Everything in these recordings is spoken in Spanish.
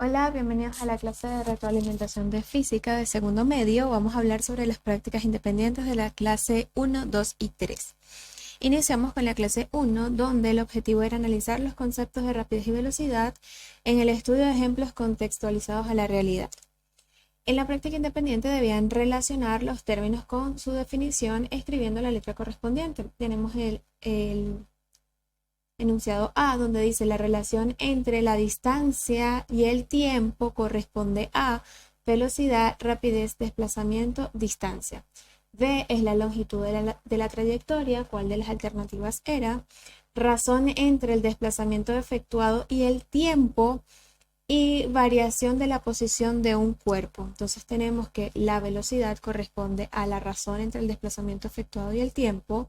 Hola, bienvenidos a la clase de retroalimentación de física de segundo medio. Vamos a hablar sobre las prácticas independientes de la clase 1, 2 y 3. Iniciamos con la clase 1, donde el objetivo era analizar los conceptos de rapidez y velocidad en el estudio de ejemplos contextualizados a la realidad. En la práctica independiente debían relacionar los términos con su definición escribiendo la letra correspondiente. Tenemos el enunciado A, donde dice la relación entre la distancia y el tiempo corresponde a velocidad, rapidez, desplazamiento, distancia. B es la longitud de la trayectoria, ¿cuál de las alternativas era? Razón entre el desplazamiento efectuado y el tiempo y variación de la posición de un cuerpo. Entonces tenemos que la velocidad corresponde a la razón entre el desplazamiento efectuado y el tiempo.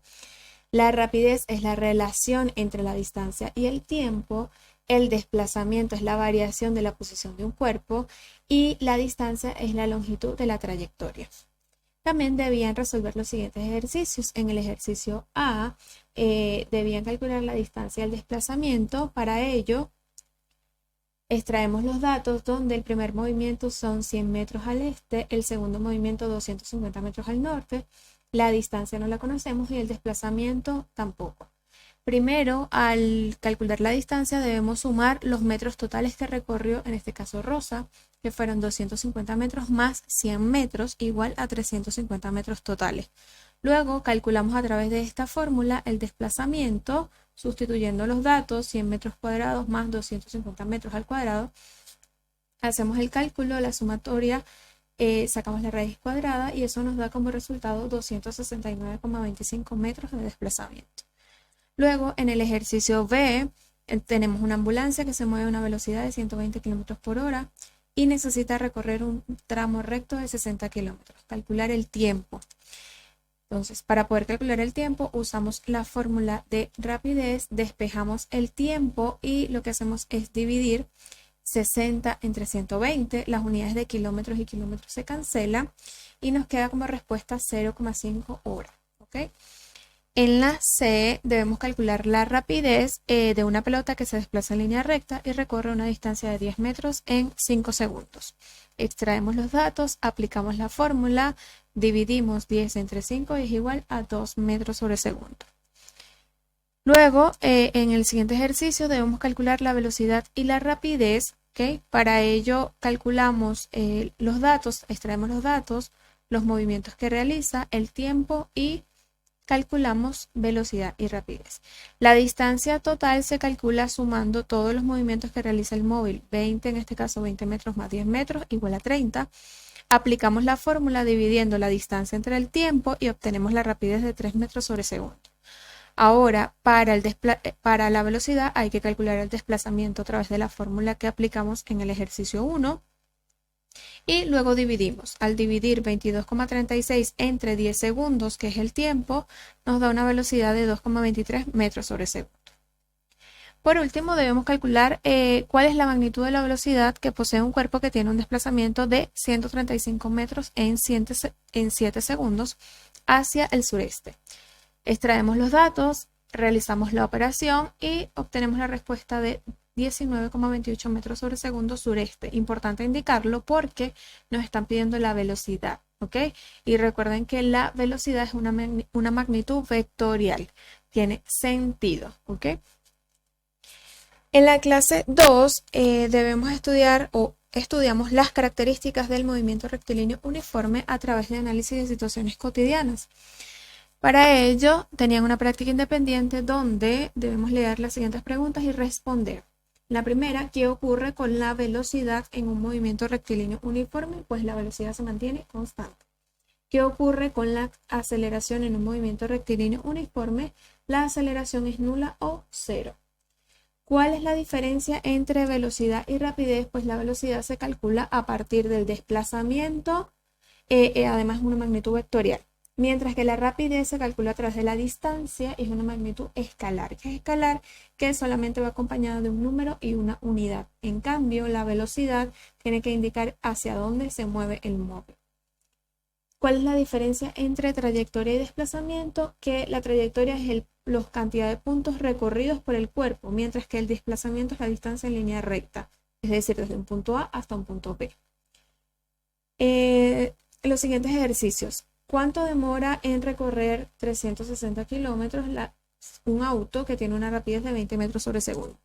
La rapidez es la relación entre la distancia y el tiempo, el desplazamiento es la variación de la posición de un cuerpo y la distancia es la longitud de la trayectoria. También debían resolver los siguientes ejercicios. En el ejercicio A, debían calcular la distancia y el desplazamiento. Para ello, extraemos los datos donde el primer movimiento son 100 metros al este, el segundo movimiento 250 metros al norte. La distancia no la conocemos y el desplazamiento tampoco. Primero, al calcular la distancia, debemos sumar los metros totales que recorrió, en este caso Rosa, que fueron 250 metros más 100 metros, igual a 350 metros totales. Luego, calculamos a través de esta fórmula el desplazamiento, sustituyendo los datos, 100 metros cuadrados más 250 metros al cuadrado. Hacemos el cálculo, la sumatoria, sacamos la raíz cuadrada y eso nos da como resultado 269,25 metros de desplazamiento. Luego, en el ejercicio B, tenemos una ambulancia que se mueve a una velocidad de 120 km por hora y necesita recorrer un tramo recto de 60 kilómetros. Calcular el tiempo. Entonces, para poder calcular el tiempo, usamos la fórmula de rapidez, despejamos el tiempo y lo que hacemos es dividir 60 entre 120. Las unidades de kilómetros y kilómetros se cancelan y nos queda como respuesta 0,5 horas. ¿Ok? En la C debemos calcular la rapidez de una pelota que se desplaza en línea recta y recorre una distancia de 10 metros en 5 segundos. Extraemos los datos, aplicamos la fórmula, dividimos 10 entre 5 y es igual a 2 metros sobre segundo. Luego, en el siguiente ejercicio debemos calcular la velocidad y la rapidez. ¿Okay? Para ello calculamos los datos, extraemos los datos, los movimientos que realiza, el tiempo y calculamos velocidad y rapidez. La distancia total se calcula sumando todos los movimientos que realiza el móvil. 20, en este caso 20 metros más 10 metros igual a 30. Aplicamos la fórmula dividiendo la distancia entre el tiempo y obtenemos la rapidez de 3 metros sobre segundo. Ahora, para la velocidad hay que calcular el desplazamiento a través de la fórmula que aplicamos en el ejercicio 1. Y luego dividimos. Al dividir 22,36 entre 10 segundos, que es el tiempo, nos da una velocidad de 2,23 metros sobre segundo. Por último, debemos calcular cuál es la magnitud de la velocidad que posee un cuerpo que tiene un desplazamiento de 135 metros en 7 segundos hacia el sureste. Extraemos los datos, realizamos la operación y obtenemos la respuesta de 19,28 metros sobre segundo sureste. Importante indicarlo porque nos están pidiendo la velocidad, ¿ok? Y recuerden que la velocidad es una magnitud vectorial, tiene sentido, ¿ok? En la clase 2 debemos estudiar o estudiamos las características del movimiento rectilíneo uniforme a través de análisis de situaciones cotidianas. Para ello, tenían una práctica independiente donde debemos leer las siguientes preguntas y responder. La primera, ¿qué ocurre con la velocidad en un movimiento rectilíneo uniforme? Pues la velocidad se mantiene constante. ¿Qué ocurre con la aceleración en un movimiento rectilíneo uniforme? La aceleración es nula o cero. ¿Cuál es la diferencia entre velocidad y rapidez? Pues la velocidad se calcula a partir del desplazamiento, además es una magnitud vectorial. Mientras que la rapidez se calcula a través de la distancia y es una magnitud escalar. ¿Qué es escalar? Que solamente va acompañada de un número y una unidad. En cambio, la velocidad tiene que indicar hacia dónde se mueve el móvil. ¿Cuál es la diferencia entre trayectoria y desplazamiento? Que la trayectoria es la cantidad de puntos recorridos por el cuerpo, mientras que el desplazamiento es la distancia en línea recta. es decir, desde un punto A hasta un punto B. Los siguientes ejercicios. ¿Cuánto demora en recorrer 360 kilómetros un auto que tiene una rapidez de 20 metros sobre segundo?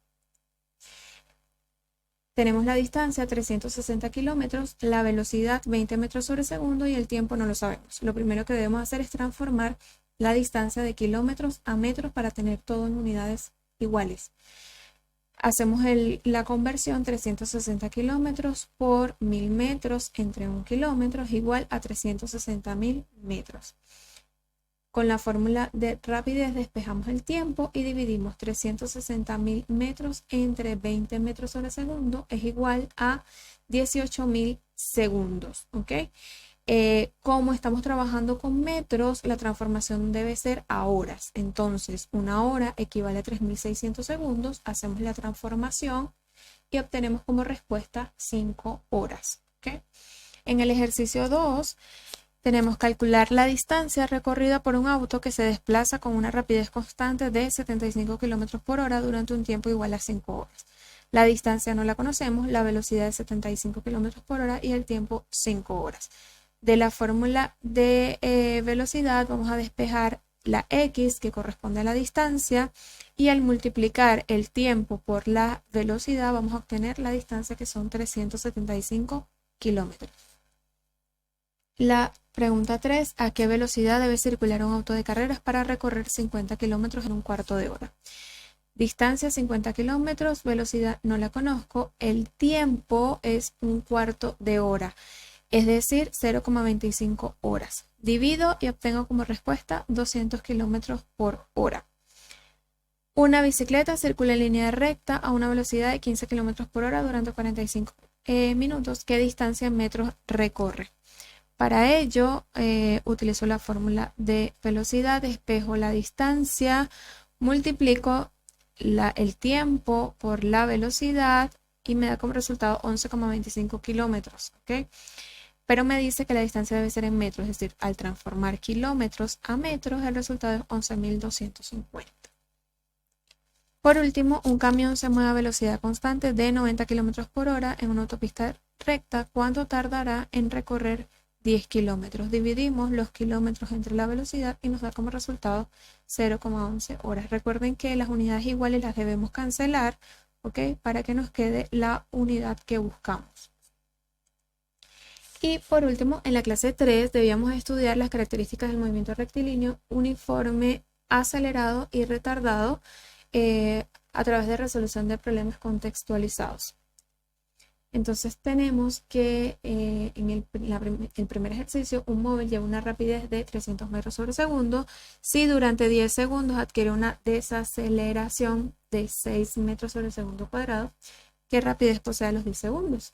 Tenemos la distancia 360 kilómetros, la velocidad 20 metros sobre segundo y el tiempo no lo sabemos. Lo primero que debemos hacer es transformar la distancia de kilómetros a metros para tener todo en unidades iguales. Hacemos la conversión 360 kilómetros por 1000 metros entre 1 kilómetro es igual a 360.000 metros. Con la fórmula de rapidez despejamos el tiempo y dividimos 360.000 metros entre 20 metros sobre segundo es igual a 18.000 segundos. ¿Ok? Como estamos trabajando con metros, la transformación debe ser a horas. Entonces, una hora equivale a 3.600 segundos. Hacemos la transformación y obtenemos como respuesta 5 horas. ¿Ok? En el ejercicio 2, tenemos que calcular la distancia recorrida por un auto que se desplaza con una rapidez constante de 75 km por hora durante un tiempo igual a 5 horas. La distancia no la conocemos, la velocidad es 75 km por hora y el tiempo 5 horas. De la fórmula de velocidad vamos a despejar la X que corresponde a la distancia y al multiplicar el tiempo por la velocidad vamos a obtener la distancia que son 375 kilómetros. La pregunta 3, ¿a qué velocidad debe circular un auto de carreras para recorrer 50 kilómetros en un cuarto de hora? Distancia 50 kilómetros, velocidad no la conozco, el tiempo es un cuarto de hora, es decir, 0,25 horas. Divido y obtengo como respuesta 200 kilómetros por hora. Una bicicleta circula en línea recta a una velocidad de 15 kilómetros por hora durante 45 minutos. ¿Qué distancia en metros recorre? Para ello, utilizo la fórmula de velocidad, despejo la distancia, multiplico el tiempo por la velocidad y me da como resultado 11,25 kilómetros. ¿Okay? Pero me dice que la distancia debe ser en metros, es decir, al transformar kilómetros a metros, el resultado es 11.250. Por último, un camión se mueve a velocidad constante de 90 kilómetros por hora en una autopista recta. ¿Cuánto tardará en recorrer 10 kilómetros? Dividimos los kilómetros entre la velocidad y nos da como resultado 0,11 horas. Recuerden que las unidades iguales las debemos cancelar, ¿ok? Para que nos quede la unidad que buscamos. Y por último, en la clase 3 debíamos estudiar las características del movimiento rectilíneo, uniforme, acelerado y retardado a través de resolución de problemas contextualizados. Entonces tenemos que en el primer ejercicio un móvil lleva una rapidez de 300 metros sobre segundo. Si durante 10 segundos adquiere una desaceleración de 6 metros sobre segundo cuadrado, ¿qué rapidez posee a los 10 segundos?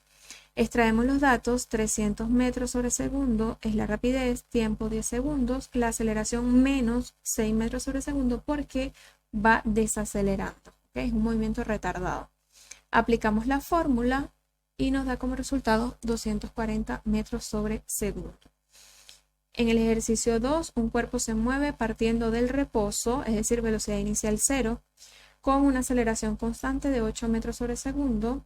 Extraemos los datos, 300 metros sobre segundo es la rapidez, tiempo 10 segundos, la aceleración menos 6 metros sobre segundo porque va desacelerando. ¿Okay? Es un movimiento retardado. Aplicamos la fórmula y nos da como resultado 240 metros sobre segundo. En el ejercicio 2, un cuerpo se mueve partiendo del reposo, es decir, velocidad inicial 0, con una aceleración constante de 8 metros sobre segundo.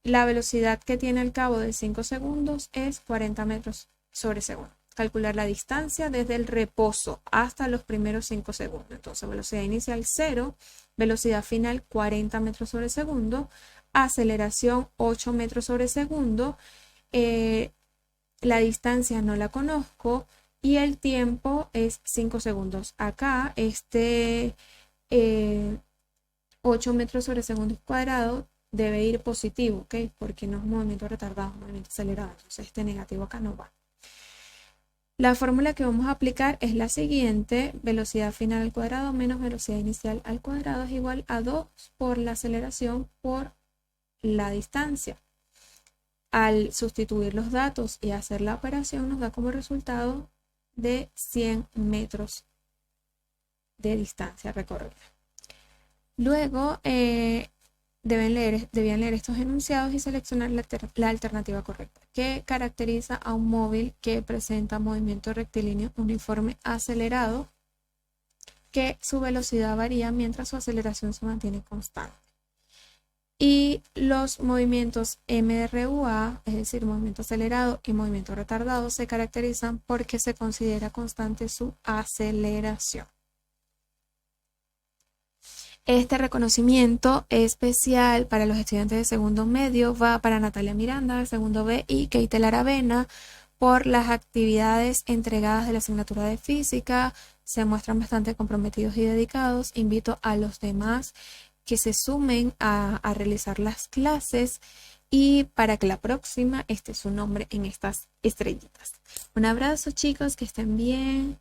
La velocidad que tiene al cabo de 5 segundos es 40 metros sobre segundo. Calcular la distancia desde el reposo hasta los primeros 5 segundos. Entonces, velocidad inicial 0, velocidad final 40 metros sobre segundo, aceleración 8 metros sobre segundo, la distancia no la conozco y el tiempo es 5 segundos. Acá 8 metros sobre segundo cuadrado debe ir positivo, ¿ok? Porque no es un movimiento retardado, es un movimiento acelerado. Entonces este negativo acá no va. La fórmula que vamos a aplicar es la siguiente. Velocidad final al cuadrado menos velocidad inicial al cuadrado es igual a 2 por la aceleración por la distancia. Al sustituir los datos y hacer la operación nos da como resultado de 100 metros de distancia recorrida. Luego debían leer estos enunciados y seleccionar la alternativa correcta. ¿Qué caracteriza a un móvil que presenta movimiento rectilíneo uniforme acelerado? Que su velocidad varía mientras su aceleración se mantiene constante. Y los movimientos MRUA, es decir, movimiento acelerado y movimiento retardado, se caracterizan porque se considera constante su aceleración. Este reconocimiento especial para los estudiantes de segundo medio va para Natalia Miranda, de segundo B, y Keitel Aravena, por las actividades entregadas de la asignatura de física. Se muestran bastante comprometidos y dedicados. Invito a los demás que se sumen a realizar las clases y para que la próxima esté su nombre en estas estrellitas. Un abrazo, chicos, que estén bien.